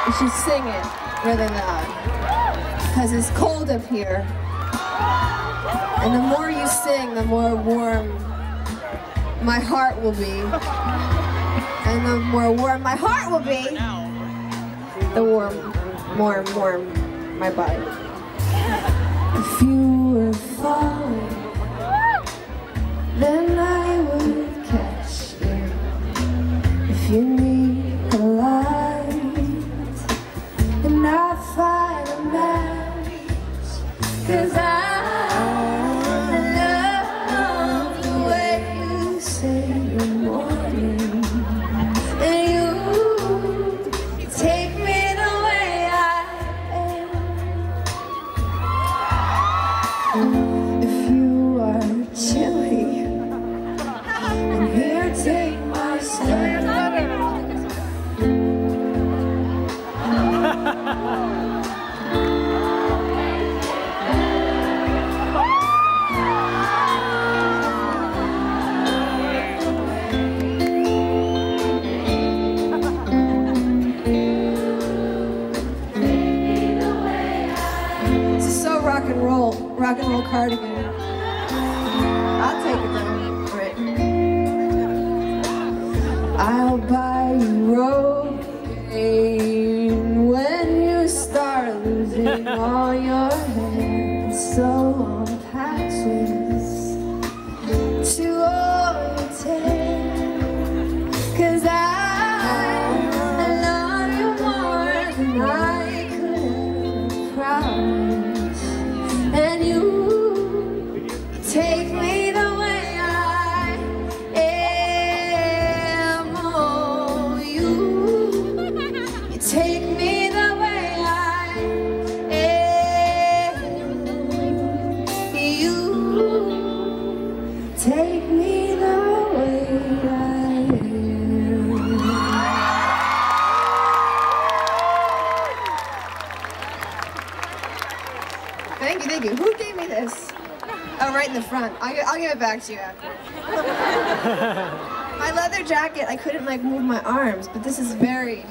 You should sing it really loud, because it's cold up here. And the more you sing, the more warm my heart will be. And the more warm my heart will be, the more warm my body. If you were falling, then I would catch you. If you need a light, and I'd find a match, 'cause I love the way you say good morning, and you take me the way I am. If you are chilly, and here take my stand. Rock and roll cardigan. I'll take it though. Right. I'll buy you Rogaine when you start losing all your hair. So on patches to overtake, 'cause I love you more than I could promise. And you take me the way I am. Oh, you take me the way I am. You take me the way I am. Thank you, thank you. Who gave me this? Oh, right in the front. I'll give it back to you after. My leather jacket, I couldn't like move my arms, but this is very